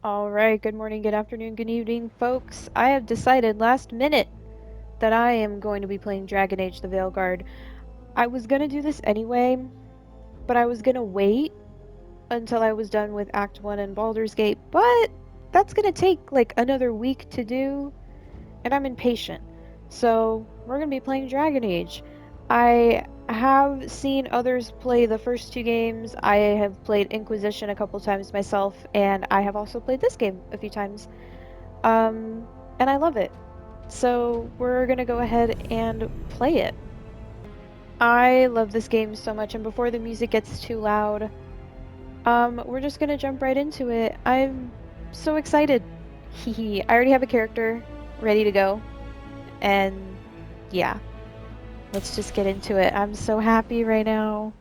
Alright, good morning, good afternoon, good evening, folks. I have decided last minute that I am going to be playing Dragon Age the Veilguard. I was gonna do this anyway, but I was gonna wait until I was done with Act 1 and Baldur's Gate, but that's gonna take like another week to do, and I'm impatient. So, we're gonna be playing Dragon Age. I have seen others play the first two games. I have played Inquisition a couple times myself, and I have also played this game a few times. And I love it. So we're gonna go ahead and play it. I love this game so much, and before the music gets too loud, we're just gonna jump right into it. I'm so excited. Hehe. I already have a character ready to go, and yeah, let's just get into it. I'm so happy right now.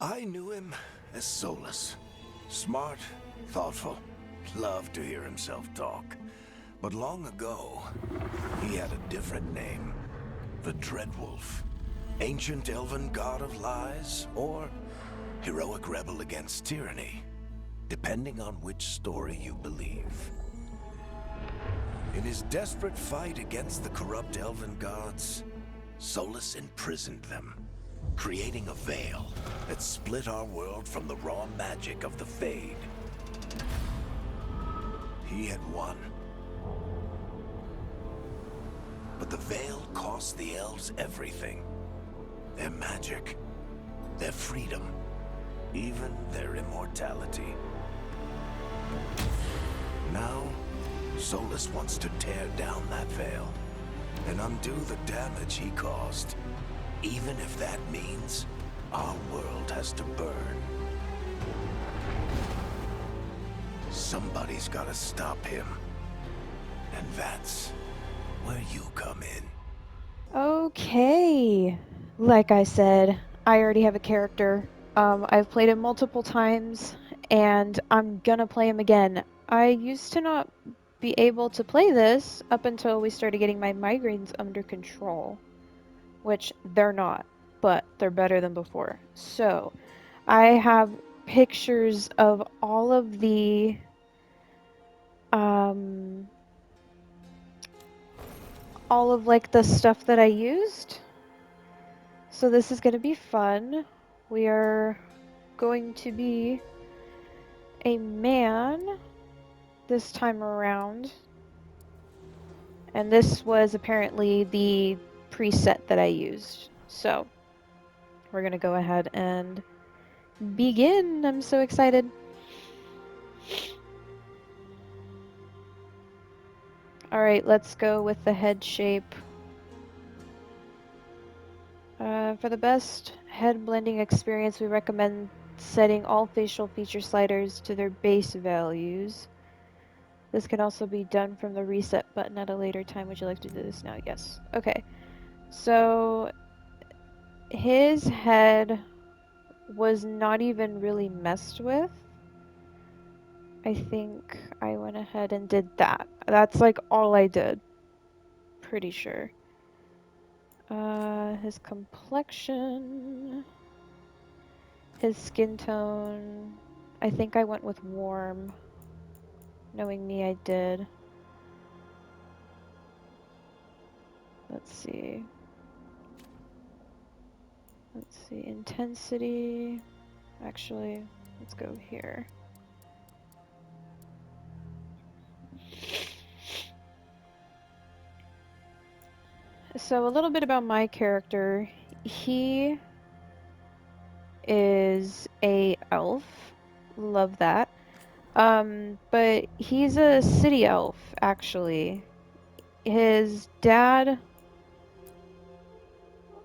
I knew him as Solus. Smart, thoughtful, loved to hear himself talk. But long ago, he had a different name. The Dreadwolf. Ancient elven god of lies, or heroic rebel against tyranny, depending on which story you believe. In his desperate fight against the corrupt elven gods, Solus imprisoned them, creating a veil that split our world from the raw magic of the Fade. He had won. But the veil cost the elves everything. Their magic, their freedom, even their immortality. Now, Solus wants to tear down that veil and undo the damage he caused, even if that means our world has to burn. Somebody's gotta stop him. And that's where you come in. Okay. Like I said, I already have a character. I've played him multiple times, and I'm gonna play him again. I used to not be able to play this up until we started getting my migraines under control, which they're not, but they're better than before. So, I have pictures of um, all of like the stuff that I used. So this is gonna be fun. We are going to be a man this time around. And this was apparently the preset that I used. So we're gonna go ahead and begin. I'm so excited. Alright, let's go with the head shape. For the best head blending experience, we recommend setting all facial feature sliders to their base values. This can also be done from the reset button at a later time. Would you like to do this now? Yes. Okay. So his head was not even really messed with. I think I went ahead and did that. That's like all I did. Pretty sure. His complexion, his skin tone. I think I went with warm. Knowing me, I did. Let's see. Let's see. Intensity. Actually, let's go here. So a little bit about my character. He is a elf. Love that. But he's a city elf, actually. His dad...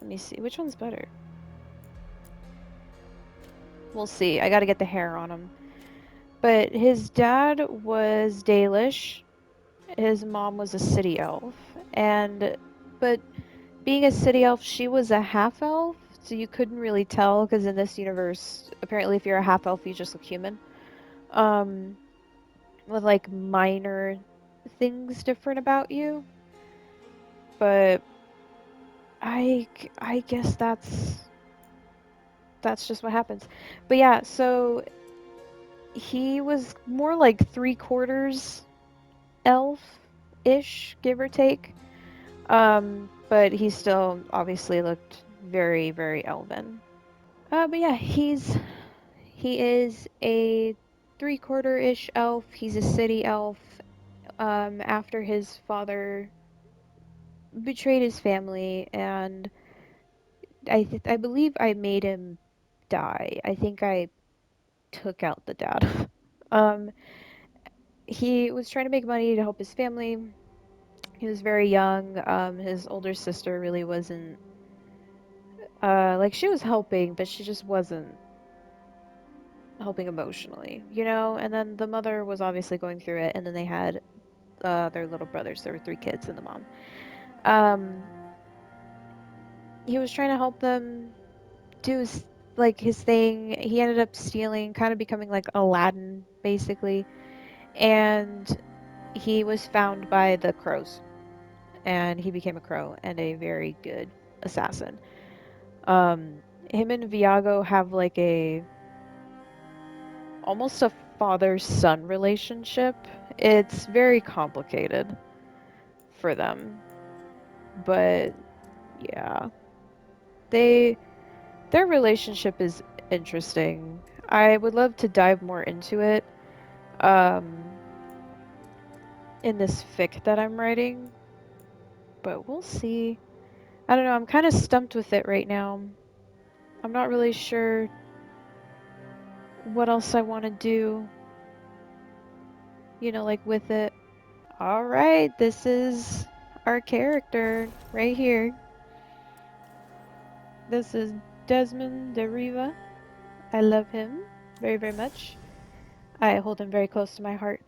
Let me see. Which one's better? We'll see. I gotta get the hair on him. But his dad was Dalish. His mom was a city elf. But being a city elf, she was a half elf, so you couldn't really tell, because in this universe, apparently if you're a half elf, you just look human. With like minor things different about you. But I guess that's just what happens. But yeah, so He was more like 3/4 elf-ish, give or take. But he still obviously looked very, very elven. But yeah, he is a 3/4-ish elf. He's a city elf. After his father betrayed his family, and I believe I made him die. I think I took out the dad. um, he was trying to make money to help his family. He was very young. His older sister really wasn't like she was helping, but she just wasn't helping emotionally, you know? And then the mother was obviously going through it, and then they had their little brothers. There were 3 kids and the mom. Um, he was trying to help them do his thing. He ended up stealing, kind of becoming like Aladdin, basically. And he was found by the crows, and he became a crow and a very good assassin. Um, him and Viago have like a almost a father-son relationship. It's very complicated for them, but yeah, they their relationship is interesting. I would love to dive more into it um, in this fic that I'm writing, but we'll see. I don't know. I'm kind of stumped with it right now. I'm not really sure what else I want to do, like with it. All right, this is our character right here. This is Desmond de Riva. I love him very, very much. I hold him very close to my heart.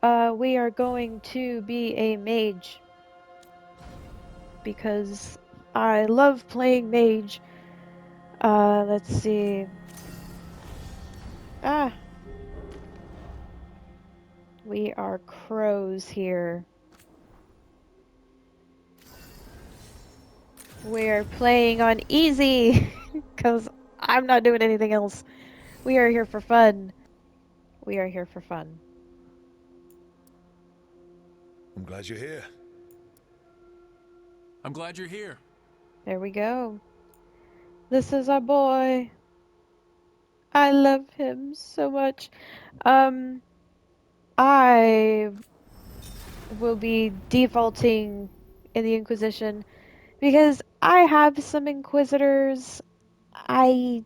We are going to be a mage because I love playing mage. Let's see. Ah, we are crows here. We're playing on easy because I'm not doing anything else. We are here for fun. We are here for fun. I'm glad you're here. I'm glad you're here. There we go. This is our boy. I love him so much. Um, I will be defaulting in the Inquisition because I have some Inquisitors. I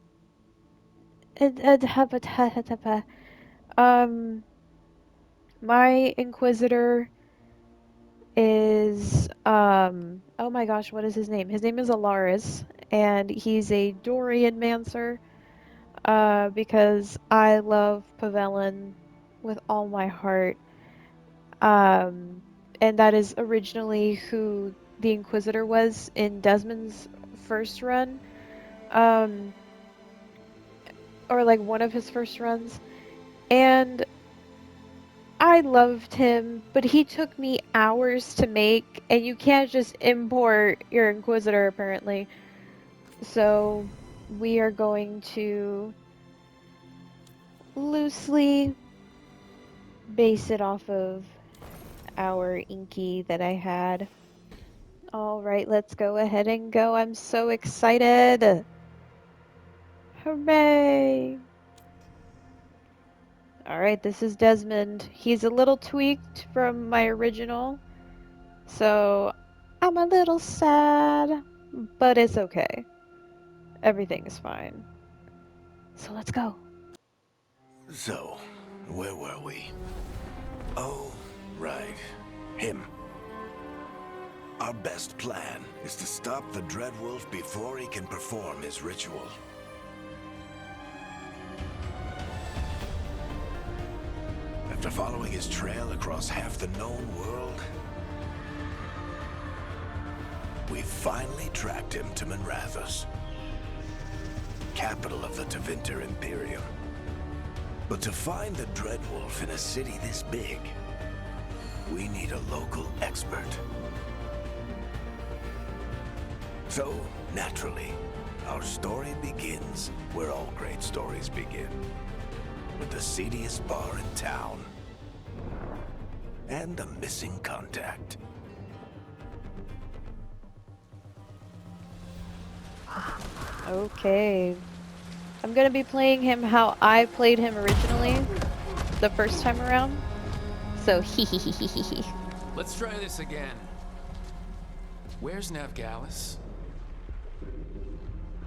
um my Inquisitor is oh my gosh, what is his name? His name is Alaris, and he's a Dorian Mancer. Because I love Pavelin with all my heart. Um, and that is originally who the Inquisitor was in Desmond's first run. Um, or like one of his first runs. And I loved him, but he took me hours to make, and you can't just import your Inquisitor apparently. So we are going to loosely base it off of our inky that I had. Alright, let's go ahead and go. I'm so excited! Hooray! Alright, this is Desmond. He's a little tweaked from my original, so I'm a little sad, but it's okay. Everything is fine. So let's go. So, where were we? Oh, right. Him. Our best plan is to stop the Dreadwolf before he can perform his ritual. After following his trail across half the known world, we finally tracked him to Minrathous, capital of the Tevinter Imperium. But to find the Dreadwolf in a city this big, we need a local expert. So, naturally, our story begins where all great stories begin. with the seediest bar in town. And a missing contact. Okay. I'm gonna be playing him how I played him originally, the first time around. So hee. Let's try this again. Where's Navgalis?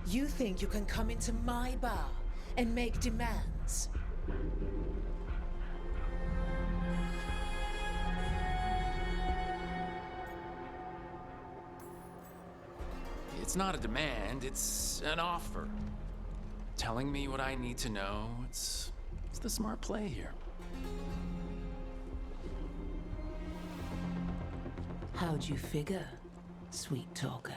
You think you can come into my bar and make demands? It's not a demand, it's an offer. Telling me what I need to know, it's the smart play here. How'd you figure, sweet talker?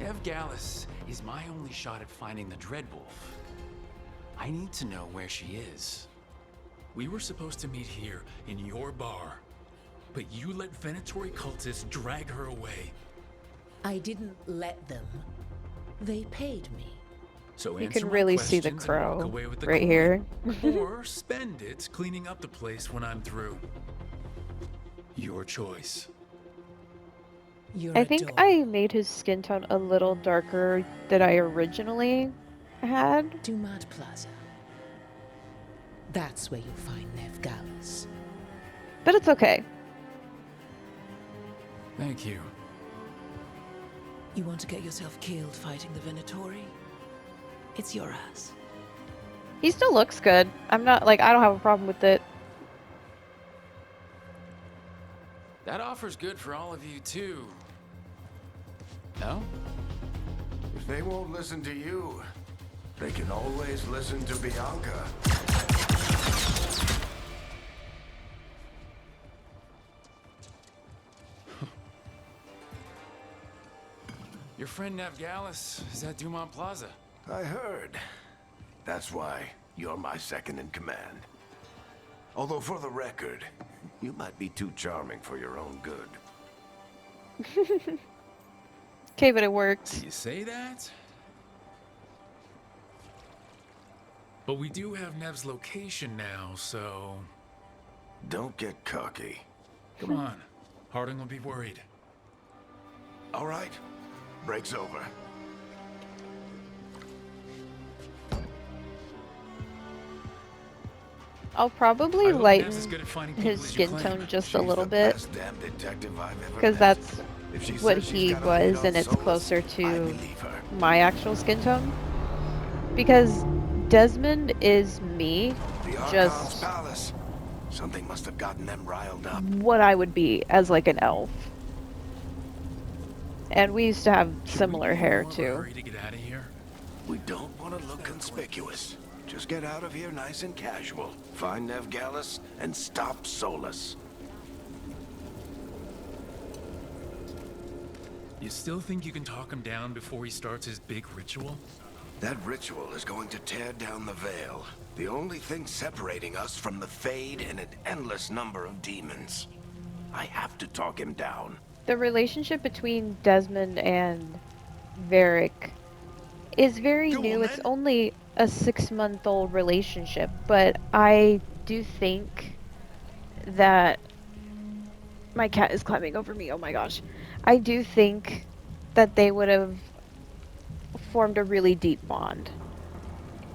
Navgalis is my only shot at finding the Dreadwolf. I need to know where she is. We were supposed to meet here in your bar, but you let Venatori cultists drag her away. I didn't let them. They paid me. So You answer can my really see the questions and walk crow away with the right coin, here. or spend it cleaning up the place when I'm through. Your choice. You're I a think dog. I made his skin tone a little darker than I originally had. Dumad Plaza. That's where you'll find Navgalis. But it's okay. Thank you. You want to get yourself killed fighting the Venatori? It's your ass. He still looks good. I'm not, like, I don't have a problem with it. That offer's good for all of you too. No? If they won't listen to you, they can always listen to Bianca. Your friend Navgalis is at Dumont Plaza. I heard. That's why you're my second in command. Although for the record, you might be too charming for your own good. Okay, but it worked. Do you say that? But we do have Nev's location now, so... Don't get cocky. Come on. Harding will be worried. All right. Break's over. I'll probably I hope lighten Nev's as good at finding people his as you skin claim. tone just She's a little the bit, best damn detective I've ever because met. that's If she what says she's he got a lead was, on and it's Solus, closer I to believe her. my actual skin tone. Because Desmond is me, The Archon's just palace. Something must have gotten them riled up. what I would be as like an elf. And we used to have Should similar we be in hair more of a too. hurry to get out of here? We don't want to look conspicuous. Just get out of here nice and casual. Find Navgalis and stop Solus. You still think you can talk him down before he starts his big ritual? That ritual is going to tear down the veil. The only thing separating us from the Fade and an endless number of demons. I have to talk him down. The relationship between Desmond and Varric is very Go new. on, It's then. only a 6-month-old relationship, but I do think that my cat is climbing over me. Oh my gosh. I do think that they would have formed a really deep bond,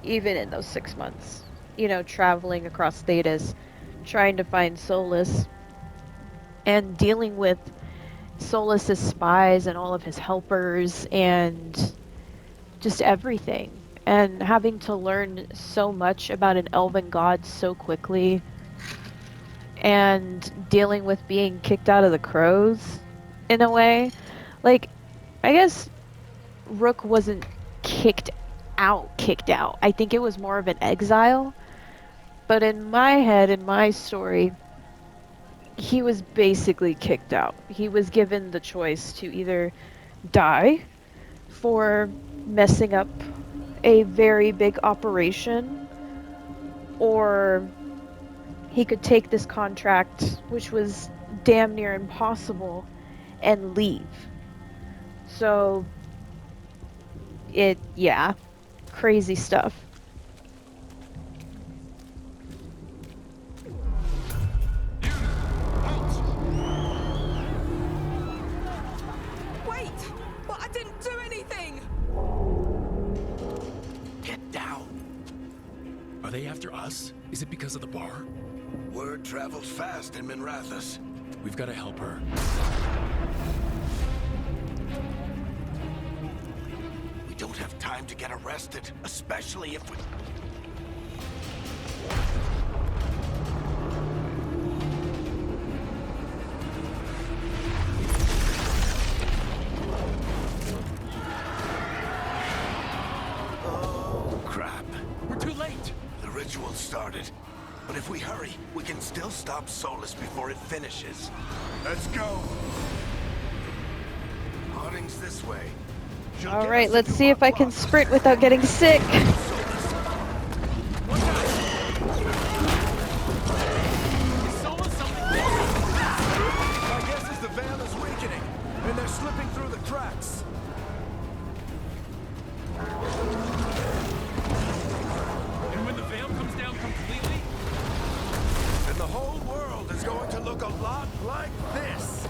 even in those 6 months. You know, traveling across Thetis, trying to find Solus, and dealing with Solus's spies and all of his helpers, and just everything. And having to learn so much about an elven god so quickly, and dealing with being kicked out of the crows, in a way. Like, I guess Rook wasn't kicked out. I think it was more of an exile. But in my head, in my story, he was basically kicked out. He was given the choice to either die for messing up a very big operation, or he could take this contract, which was damn near impossible, and leave. So, yeah, crazy stuff. they after us? Is it because of the bar? Word travels fast in Minrathous. We've got to help her. We don't have time to get arrested, especially if we... Oh, crap. We're too late! The ritual started. But if we hurry, we can still stop Solus before it finishes. Let's go! Harding's this way. All right, let's see if I can sprint without getting sick. My guess is the veil is weakening, and they're slipping through the cracks. And when the veil comes down completely, And the whole world is going to look a lot like this.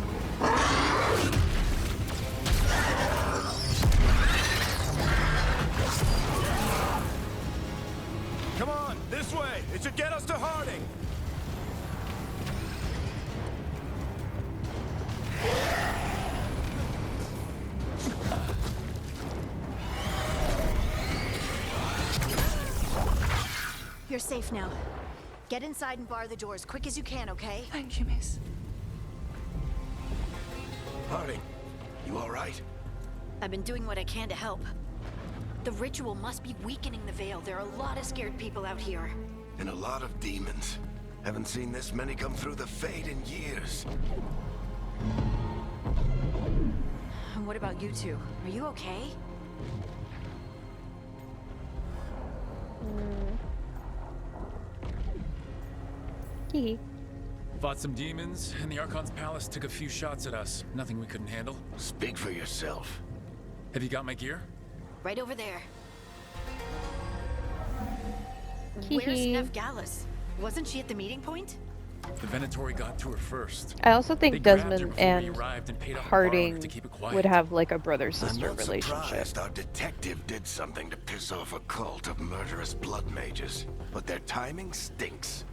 Come on, this way. It should get us to Harding. You're safe now. Get inside and bar the door as quick as you can, okay? Thank you, miss. Harding, you all right? I've been doing what I can to help. The ritual must be weakening the veil. There are a lot of scared people out here. And a lot of demons. Haven't seen this many come through the Fade in years. And what about you two? Are you okay? Hee. fought some demons, and the Archon's palace took a few shots at us. Nothing we couldn't handle. Speak for yourself. Have you got my gear? Right over there. Hee Where's hee. Nev Gallus? Wasn't she at the meeting point? The Venatori got to her first. I also They think grabbed her Desmond before we and arrived and paid off the bar owner Harding to keep it quiet. would have like a I'm brother-sister not relationship. surprised our detective did something to piss off a cult of murderous blood mages, but their timing stinks.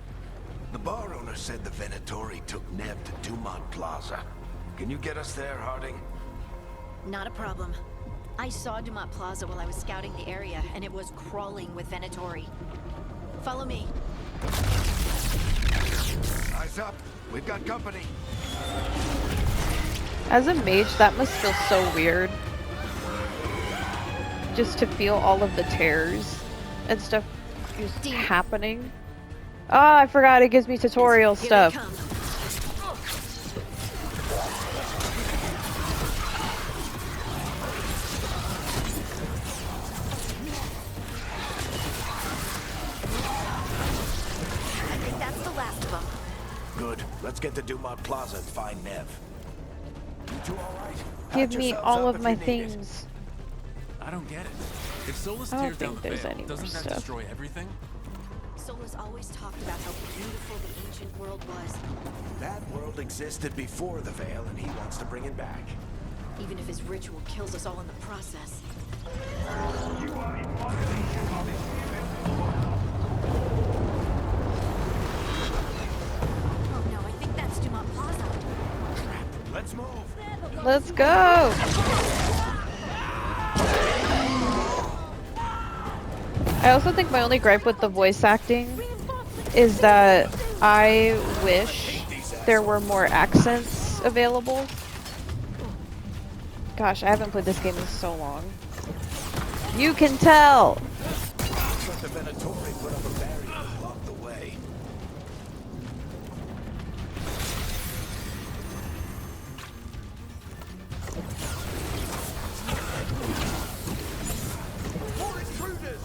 The bar owner said the Venatori took Nev to Dumont Plaza. Can you get us there, Harding? Not a problem. I saw Dumont Plaza while I was scouting the area, and it was crawling with Venatori. Follow me. Eyes up. We've got company. As a mage, that must feel so weird. Just to feel all of the tears and stuff just happening. Ah, I forgot it gives me tutorial Here stuff. they come. I think that's the last of them. Good. Let's get to Dumont Plaza and find Nev. You two all right? Give Patch me yourselves all up of if my you need it. things. I don't get it. If Solus I don't tears down think the there's veil, any more doesn't that stuff. destroy everything? Solus always talked about how beautiful the ancient world was, That world existed before the Veil, and he wants to bring it back. even if his ritual kills us all in the process. Oh no, I think that's Dumont Plaza. Let's move. Let's go! I also think my only gripe with the voice acting is that I wish there were more accents available. Gosh, I haven't played this game in so long. You can tell! But the Venatori put up a barrier to block the way. More intruders!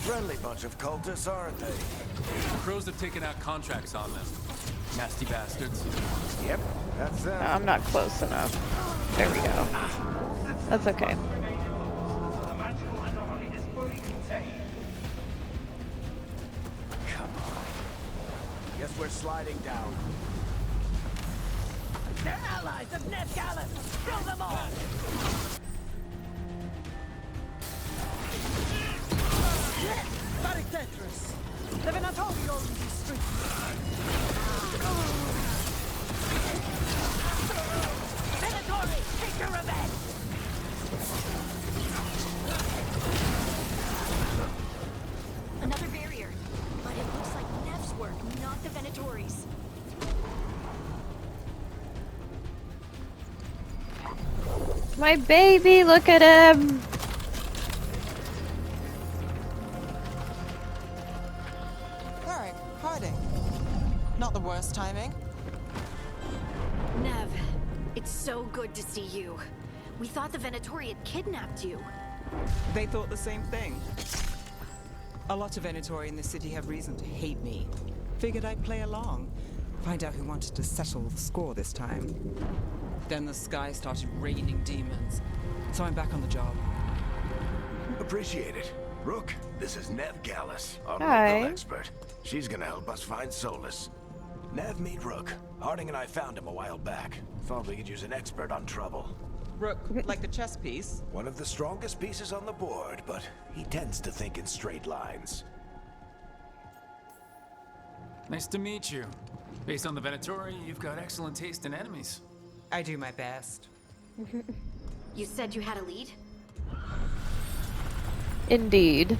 Friendly bunch of cultists, aren't they? The crows have taken out contracts on them. Nasty bastards. Yep, that's them. I'm not close enough. There we go. That's okay. Come on. Guess we're sliding down. They're allies of Nev Gallus! Kill them all! Tetris. The Venatori owns this street. Venatori, take your revenge! Another barrier. But it looks like Nev's work, not the Venatori's. My baby, look at him! Alright, hiding. Not the worst timing. Nev, it's so good to see you. We thought the Venatori had kidnapped you. They thought the same thing. A lot of Venatori in this city have reason to hate me. Figured I'd play along. Find out who wanted to settle the score this time. Then the sky started raining demons. So I'm back on the job. Appreciate it. Rook, this is Nev Gallus, our Hi. local expert. She's gonna help us find Solus. Nev, meet Rook. Harding and I found him a while back. Thought we could use an expert on trouble. Rook, like the chess piece. One of the strongest pieces on the board, but he tends to think in straight lines. Nice to meet you. Based on the Venatori, you've got excellent taste in enemies. I do my best. You said you had a lead? Indeed.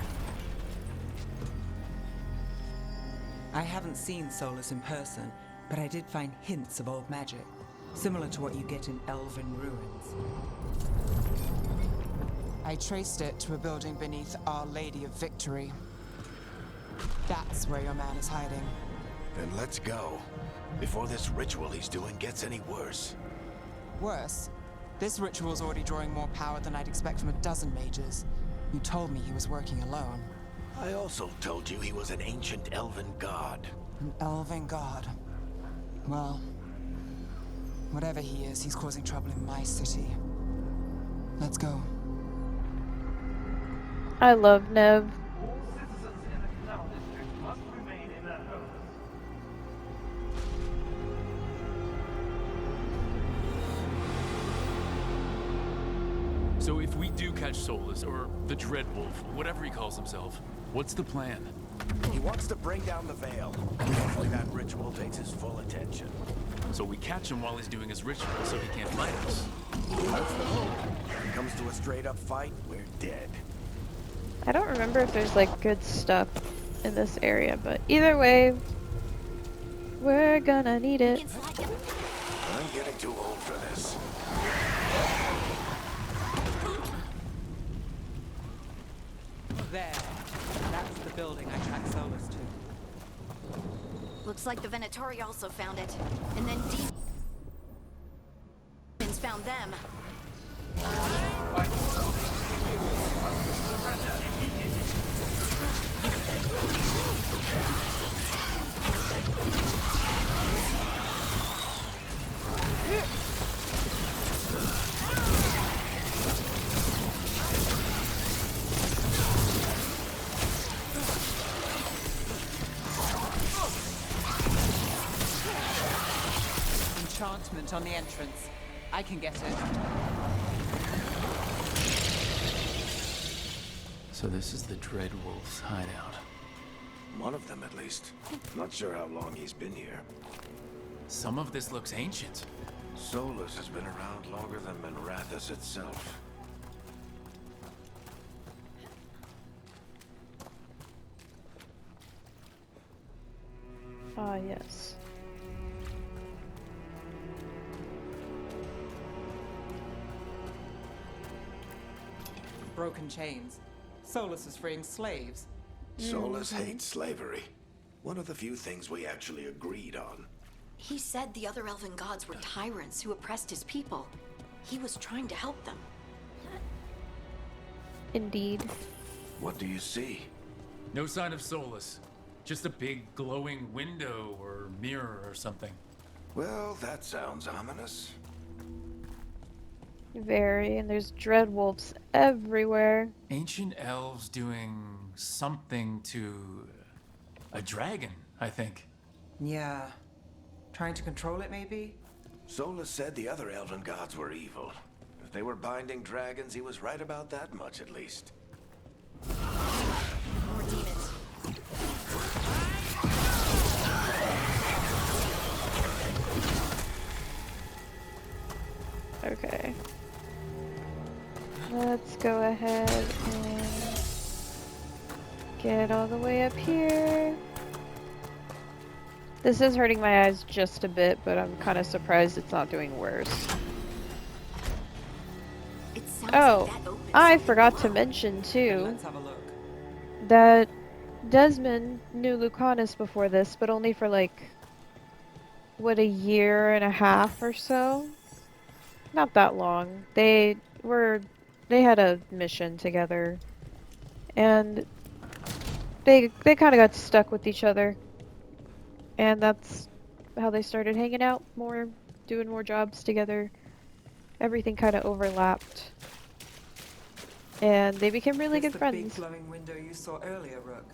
I haven't seen Solus in person, but I did find hints of old magic, similar to what you get in elven ruins. I traced it to a building beneath Our Lady of Victory. That's where your man is hiding. Then let's go. Before this ritual he's doing gets any worse. Worse, this ritual's already drawing more power than I'd expect from a dozen mages. You told me he was working alone. I also told you he was an ancient elven god. An elven god. Well, whatever he is, he's causing trouble in my city. Let's go. I love Nev. So if we do catch Solus, or the Dreadwolf, whatever he calls himself, what's the plan? He wants to bring down the veil. Hopefully that ritual takes his full attention. So we catch him while he's doing his ritual, so he can't fight us. That's the hope. If it comes to a straight-up fight, we're dead. I don't remember if there's like good stuff in this area, but either way, we're gonna need it. I'm getting too old for this. There. That's the building I tracked Solus to. Looks like the Venatori also found it. And then demons found them. Enchantment on the entrance. I can get it. So this is the Dreadwolf's hideout. One of them, at least. Not sure how long he's been here. Some of this looks ancient. Solus has been around longer than Minrathous itself. Ah, yes. Broken chains. Solus is freeing slaves. Solus hates slavery. One of the few things we actually agreed on. He said the other elven gods were tyrants who oppressed his people. He was trying to help them. Indeed. What do you see? No sign of Solus. Just a big glowing window or mirror or something. Well, that sounds ominous. Very, and there's dreadwolves everywhere. Ancient elves doing something to a dragon, I think. Yeah. Trying to control it, maybe? Solus said the other elven gods were evil. If they were binding dragons, he was right about that much, at least. More demons. go ahead and get all the way up here. This is hurting my eyes just a bit, but I'm kind of surprised it's not doing worse. It sounds Oh, like that opens I something forgot to below. mention too Let's have a look. that Desmond knew Lucanus before this, but only for like, what, a year and a half or so? Not that long. They had a mission together, and they kind of got stuck with each other, and that's how they started hanging out more, doing more jobs together. Everything kind of overlapped, and they became really It's good the big friends. glowing window you saw earlier, Rook.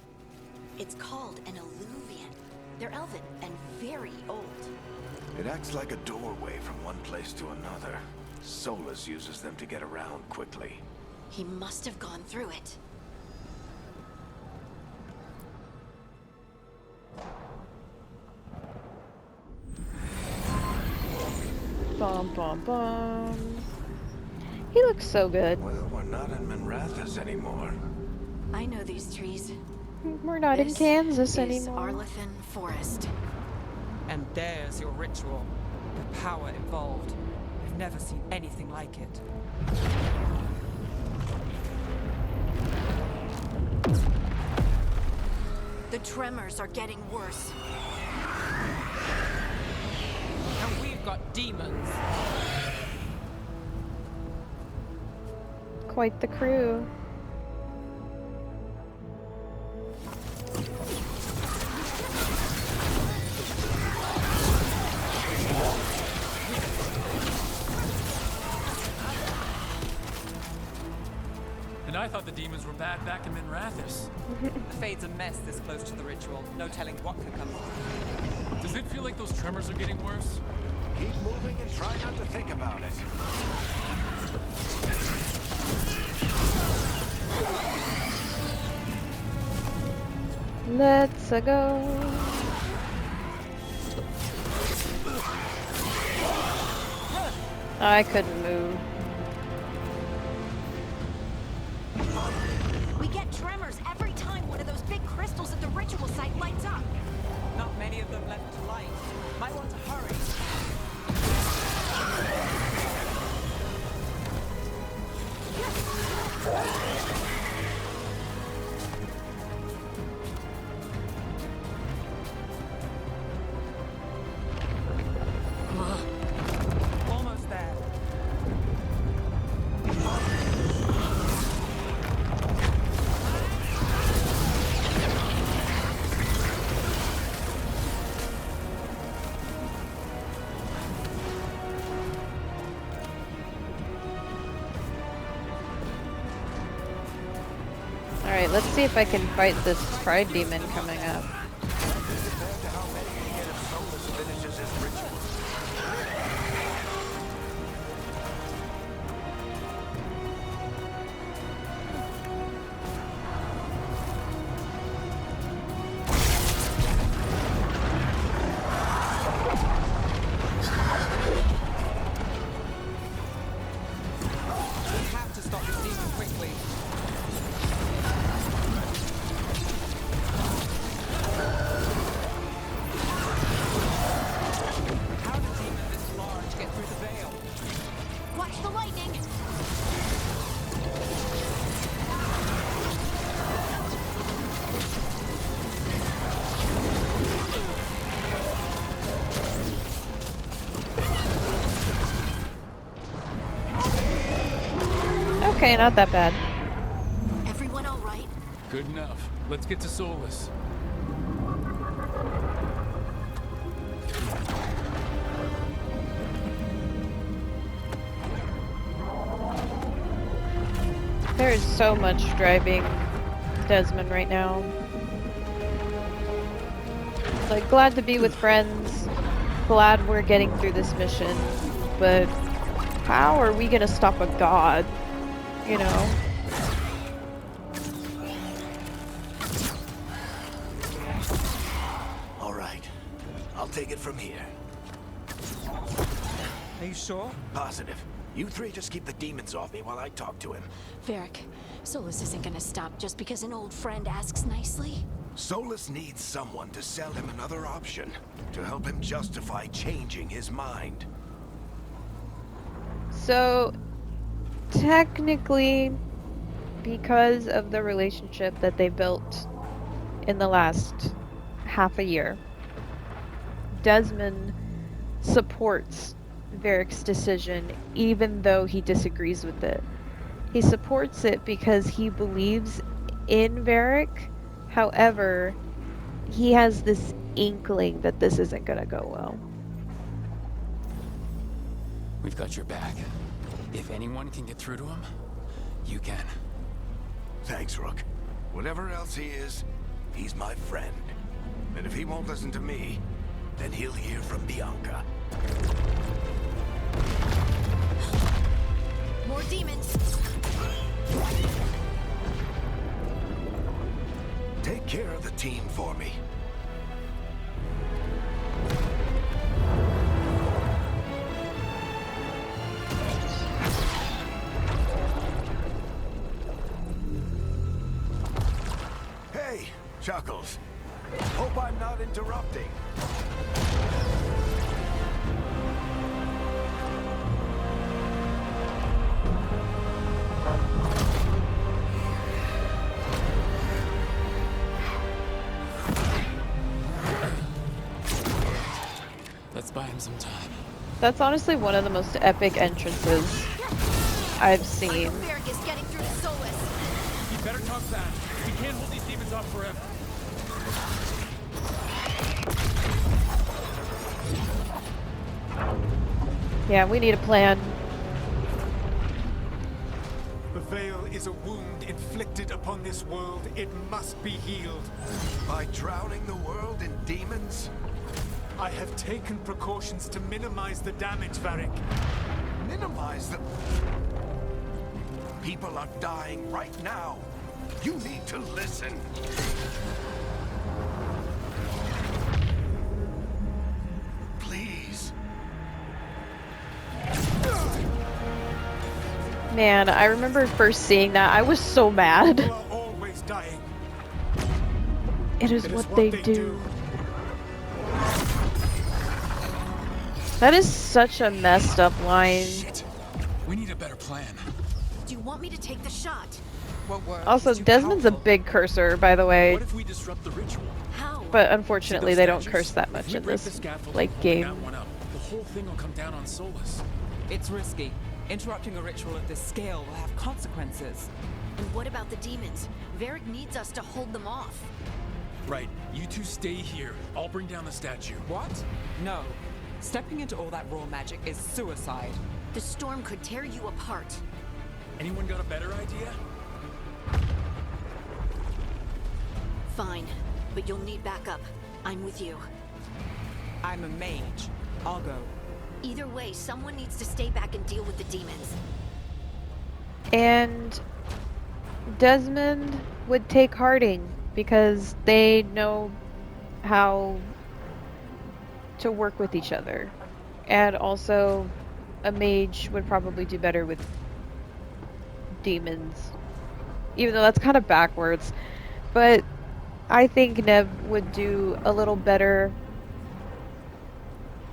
It's called an alluvian. They're elven and very old. It acts like a doorway from one place to another. Solus uses them to get around quickly. He must have gone through it. Bum bum bum. He looks so good. Well, we're not in Minrathous anymore. I know these trees. We're not in This Kansas is anymore. Arlethan Forest. And there's your ritual. The power involved. I've never seen anything like it. The tremors are getting worse. And we've got demons. Quite the crew. And I thought the demons were bad back in Minrathous. The Fade's a mess this close to the ritual. No telling what could come of it. Does it feel like those tremors are getting worse? Keep moving and try not to think about it. Let's go. I couldn't move. We get tremors every time one of those big crystals at the ritual site lights up. Not many of them left to light. Might want to hurry. Almost there. Alright, let's see if I can fight this pride demon coming up. Compared to how many he get if Solus finishes his ritual. We have to stop this demon quickly. How did demon this large get through the veil? Watch the lightning! Okay, not that bad. Everyone all right? Good enough. Let's get to Solus. There is so much driving Desmond right now. Like, glad to be with friends. Glad we're getting through this mission. But how are we gonna stop a god? You know? All right. I'll take it from here. Are you sure? Positive. You three just keep the demons off me while I talk to him. Varric, Solus isn't gonna stop just because an old friend asks nicely. Solus needs someone to sell him another option, to help him justify changing his mind. So, technically, because of the relationship that they built in the last half a year, Desmond supports Varric's decision even though he disagrees with it. He supports it because he believes in Varric. However, he has this inkling that this isn't gonna go well. We've got your back. If anyone can get through to him, you can. Thanks, Rook. Whatever else he is, he's my friend. And if he won't listen to me, then he'll hear from Bianca. More demons! Take care of the team for me. Hey, Chuckles. Hope I'm not interrupting. Let's buy him some time. That's honestly one of the most epic entrances I've seen. Varric is getting through to Solus. You better talk fast. We can't hold these demons off forever. Yeah, we need a plan. The veil is a wound inflicted upon this world. It must be healed. By drowning the world in demons? I have taken precautions to minimize the damage, Varric. Minimize the... People are dying right now. You need to listen. Please. Man, I remember first seeing that. I was so mad. People are always dying. It is It is what they do. That is such a messed up line. Shit. We need a better plan. Do you want me to take the shot? What word? Also, is too Desmond's a powerful? big cursor, by the way, What if we disrupt the ritual? How? but unfortunately See they those don't statues? curse that If much we in break the this scaffolding like holding game. that one up, the whole thing will come down on Solus. It's risky. Interrupting a ritual of this scale will have consequences. And what about the demons? Varric needs us to hold them off. Right. You two stay here. I'll bring down the statue. What? No. Stepping into all that raw magic is suicide. The storm could tear you apart. Anyone got a better idea? Fine, but you'll need backup. I'm with you. I'm a mage. I'll go. Either way, someone needs to stay back and deal with the demons. And Desmond would take Harding because they know how to work with each other. And also, a mage would probably do better with demons. Even though that's kind of backwards. But I think Nev would do a little better,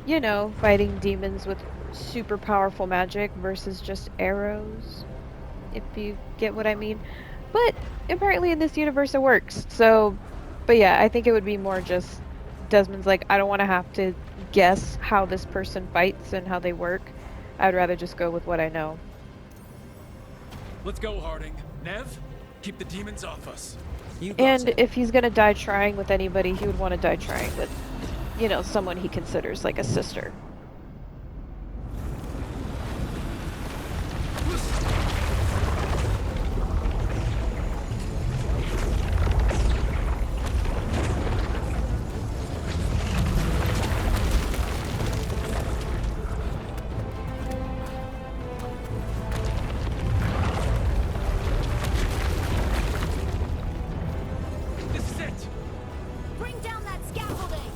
you know, fighting demons with super powerful magic versus just arrows, if you get what I mean. But apparently in this universe it works. So, but yeah, I think it would be more just Desmond's like, I don't want to have to guess how this person fights and how they work. I'd rather just go with what I know. Let's go, Harding. Nev, keep the demons off us. You got And it. if he's gonna die trying with anybody, he would want to die trying with, you know, someone he considers like a sister. This is it. Bring down that scaffolding!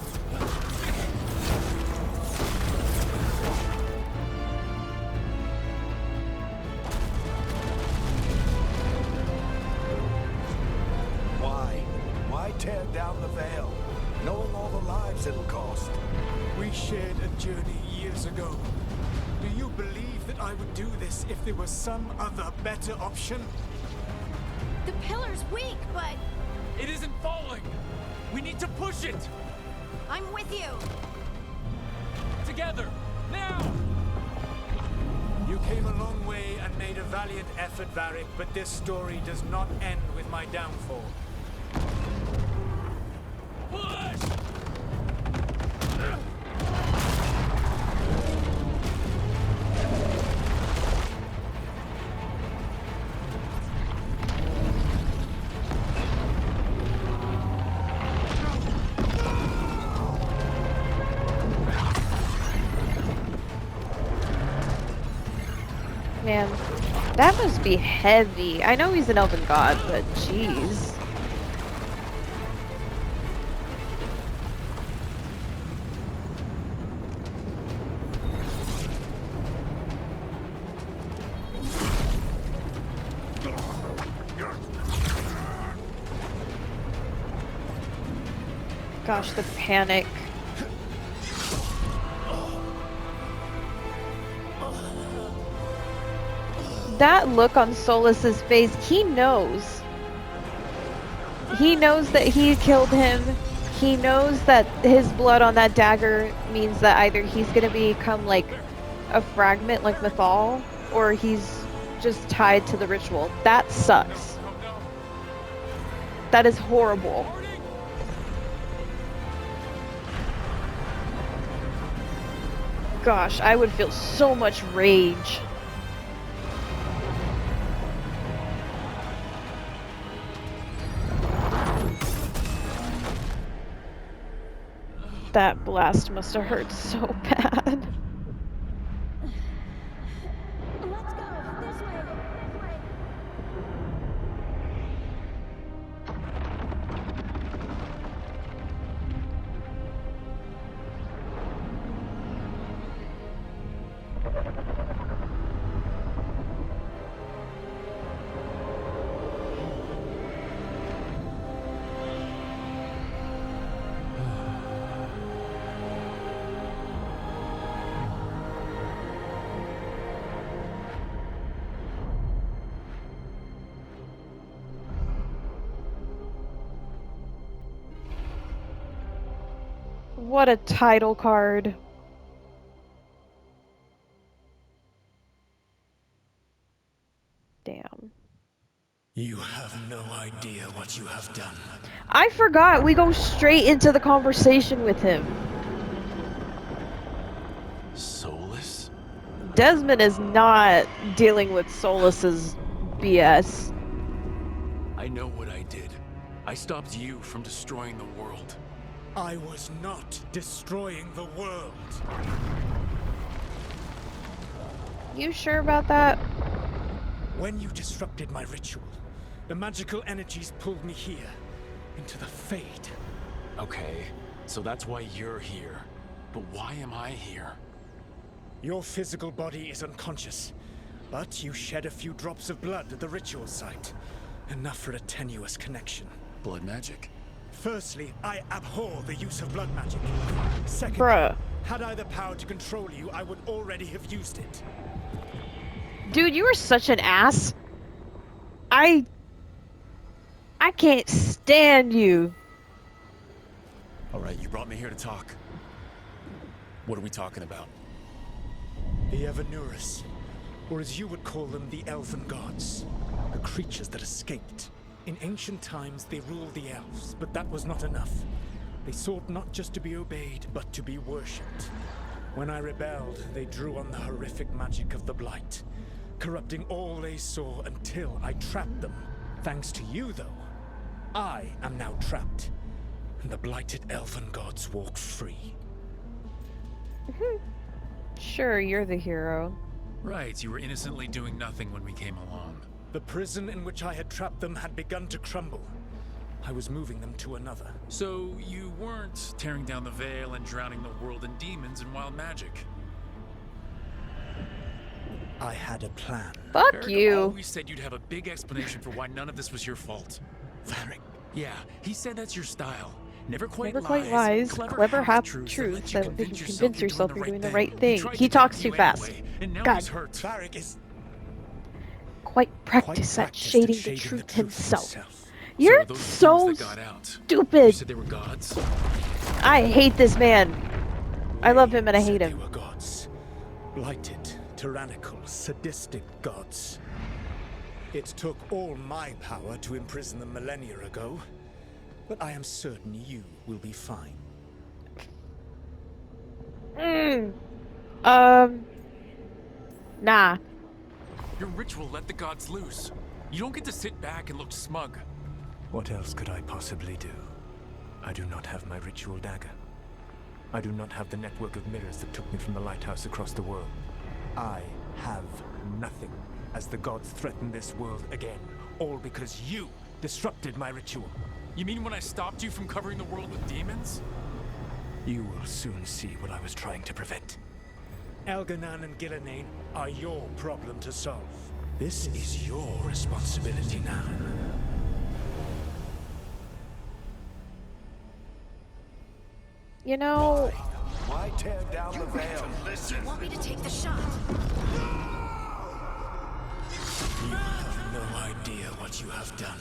lives it'll cost. We shared a journey years ago. Do you believe that I would do this if there was some other better option? The pillar's weak, but It isn't falling! We need to push it! I'm with you. Together! Now! You came a long way and made a valiant effort, Varric, but this story does not end with my downfall. Push! Man, that must be heavy. I know he's an elven god, but jeez. Gosh, the panic. That look on Solus's face, he knows. He knows that he killed him. He knows that his blood on that dagger means that either he's gonna become like a fragment like Mythal, or he's just tied to the ritual. That sucks. That is horrible. Gosh, I would feel so much rage. That blast must have hurt so bad. Let's go. This way. What a title card. Damn. You have no idea what you have done. I forgot we go straight into the conversation with him. Solus? Desmond is not dealing with Solus's BS. I know what I did. I stopped you from destroying the world. I was not destroying the world. You sure about that? When you disrupted my ritual, the magical energies pulled me here, into the Fade. Okay, so that's why you're here. But why am I here? Your physical body is unconscious, but you shed a few drops of blood at the ritual site. Enough for a tenuous connection. Blood magic? Firstly, I abhor the use of blood magic. Secondly, Bruh. had I the power to control you, I would already have used it. Dude, you are such an ass. I can't stand you. Alright, you brought me here to talk. What are we talking about? The Evanurus, or as you would call them, the Elven Gods. The creatures that escaped. In ancient times, they ruled the elves, but that was not enough. They sought not just to be obeyed, but to be worshipped. When I rebelled, they drew on the horrific magic of the Blight, corrupting all they saw until I trapped them. Thanks to you, though, I am now trapped, and the blighted Elven Gods walk free. Sure, you're the hero. Right, you were innocently doing nothing when we came along. The prison in which I had trapped them had begun to crumble. I was moving them to another. So you weren't tearing down the veil and drowning the world in demons and wild magic. I had a plan. Fuck Varric you. always said you'd have a big explanation for why none of this was your fault. Varric, Yeah, he said that's your style. Never quite Never quite lies. lies. Clever half-truths that you can convince yourself you're doing the right thing. He talks too fast. Anyway, and now God. he's hurt. Varric is Quite practiced at practiced shading at the shading truth himself. So You're those so fools that got out. You stupid. said they were gods? I hate this man. I love him and I Said hate they him. were gods. Blighted, tyrannical, sadistic gods. It took all my power to imprison them millennia ago, but I am certain you will be fine. Nah. Your ritual let the gods loose. You don't get to sit back and look smug. What else could I possibly do? I do not have my ritual dagger. I do not have the network of mirrors that took me from the lighthouse across the world. I have nothing, as the gods threaten this world again, all because you disrupted my ritual. You mean when I stopped you from covering the world with demons? You will soon see what I was trying to prevent. Elganan and Gillenane are your problem to solve. This is your responsibility now. You know, Why tear down the veil? Do you want me to take the shot? You have no idea what you have done.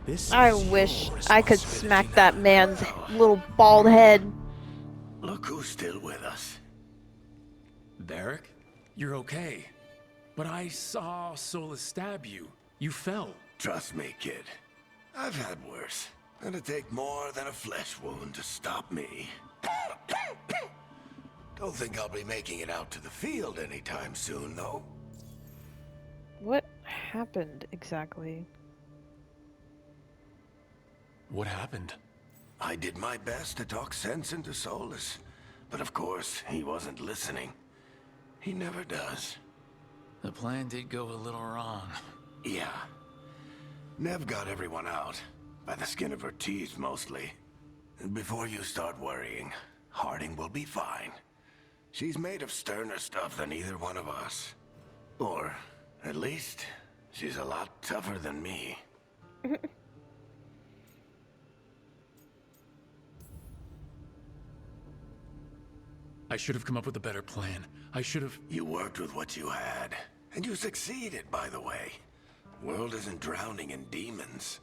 This I is wish your I could responsibility smack now. that man's little bald head. Look who's still with us. Varric, you're okay. But I saw Solus stab you. You fell. Trust me, kid. I've had worse. It'd take more than a flesh wound to stop me. Don't think I'll be making it out to the field anytime soon, though. What happened exactly? What happened? I did my best to talk sense into Solus, but of course, he wasn't listening. He never does. The plan did go a little wrong. Yeah. Nev got everyone out. By the skin of her teeth, mostly. And before you start worrying, Harding will be fine. She's made of sterner stuff than either one of us. Or, at least, she's a lot tougher than me. I should have come up with a better plan. I should have... You worked with what you had. And you succeeded, by the way. World isn't drowning in demons.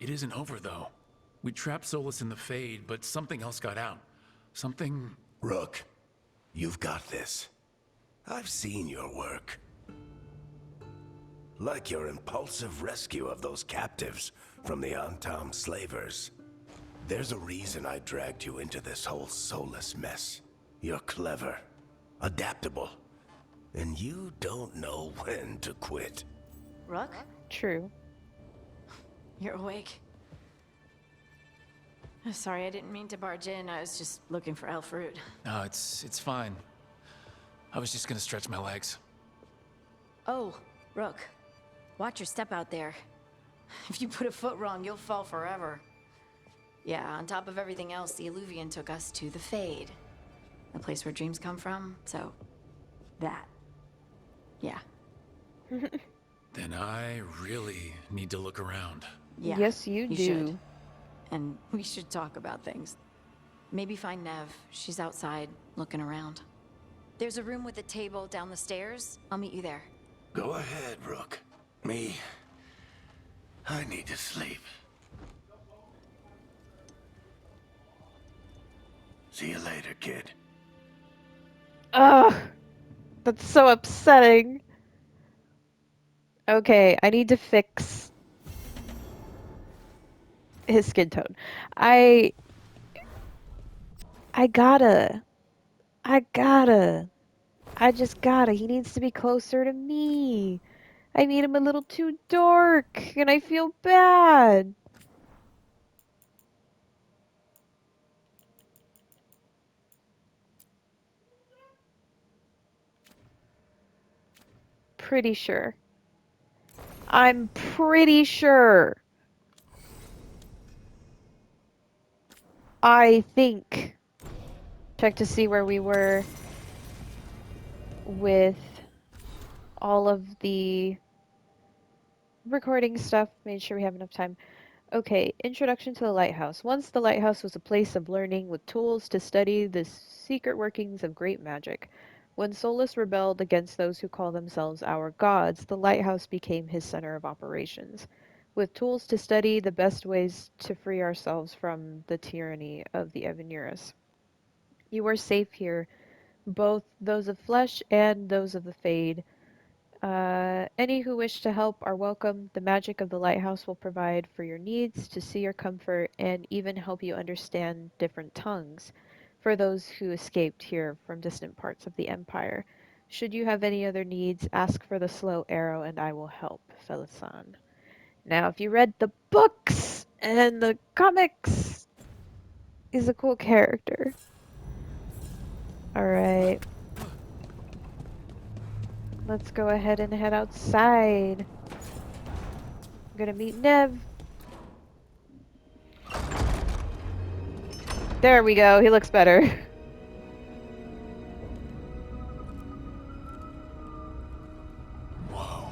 It isn't over, though. We trapped Solus in the Fade, but something else got out. Something... Rook, you've got this. I've seen your work. Like your impulsive rescue of those captives from the Antam slavers. There's a reason I dragged you into this whole Solus mess. You're clever, adaptable, and you don't know when to quit. Rook, True. you're awake. Sorry, I didn't mean to barge in. I was just looking for elf fruit. No, it's fine. I was just gonna stretch my legs. Oh, Rook, watch your step out there. If you put a foot wrong, you'll fall forever. Yeah, on top of everything else, the Illuvian took us to the Fade. The place where dreams come from, so... that. Yeah. Then I really need to look around. Yeah. Yes, you do. Should. And we should talk about things. Maybe find Nev. She's outside, looking around. There's a room with a table down the stairs. I'll meet you there. Go ahead, Rook. Me, I need to sleep. See you later, kid. Ugh. That's so upsetting. Okay, I need to fix his skin tone. I gotta. I just gotta. He needs to be closer to me. I made him a little too dark, and I feel bad. Pretty sure. I'm pretty sure. I think. Check to see where we were with all of the recording stuff. Made sure we have enough time. Okay, introduction to the lighthouse. Once the lighthouse was a place of learning with tools to study the secret workings of great magic. When Solus rebelled against those who call themselves our gods, the lighthouse became his center of operations. With tools to study the best ways to free ourselves from the tyranny of the Evanurus. You are safe here, both those of flesh and those of the Fade. Any who wish to help are welcome. The magic of the lighthouse will provide for your needs, to see your comfort, and even help you understand different tongues for those who escaped here from distant parts of the Empire. Should you have any other needs, ask for the slow arrow and I will help, Felisan. Now, if you read the books and the comics, he's a cool character. Alright. Let's go ahead and head outside. I'm gonna meet Nev. There we go, he looks better. Whoa.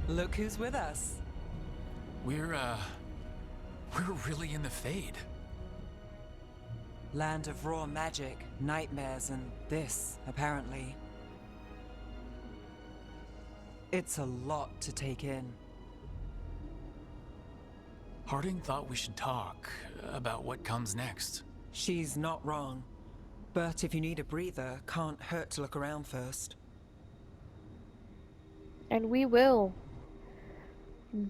Look who's with us. We're really in the Fade. Land of raw magic, nightmares, and this, apparently. It's a lot to take in. Harding thought we should talk about what comes next. She's not wrong. But if you need a breather, can't hurt to look around first. And we will.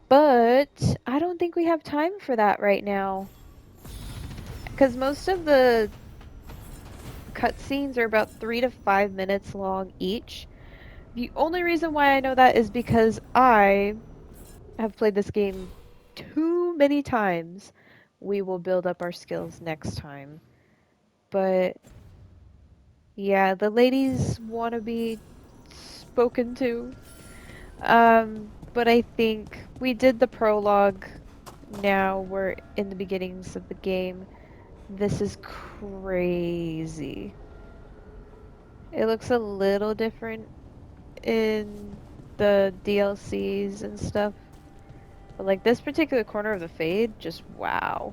But I don't think we have time for that right now. Because most of the cutscenes are about 3 to 5 minutes long each. The only reason why I know that is because I have played this game too many times. We will build up our skills next time. But yeah, the ladies want to be spoken to. But I think we did the prologue. Now we're in the beginnings of the game. This is crazy. It looks a little different in the DLCs and stuff. But like this particular corner of the Fade, just wow.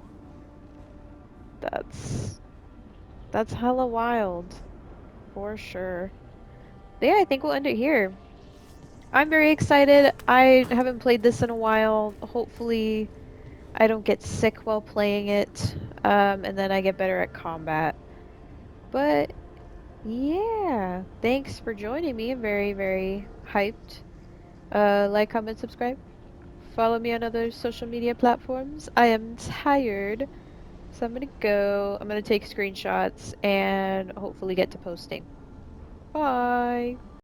That's hella wild. For sure. But yeah, I think we'll end it here. I'm very excited. I haven't played this in a while. Hopefully I don't get sick while playing it, and then I get better at combat. But yeah, thanks for joining me. I'm very, very hyped. Like, comment, subscribe. Follow me on other social media platforms. I am tired, so I'm gonna go. I'm gonna take screenshots and hopefully get to posting. Bye!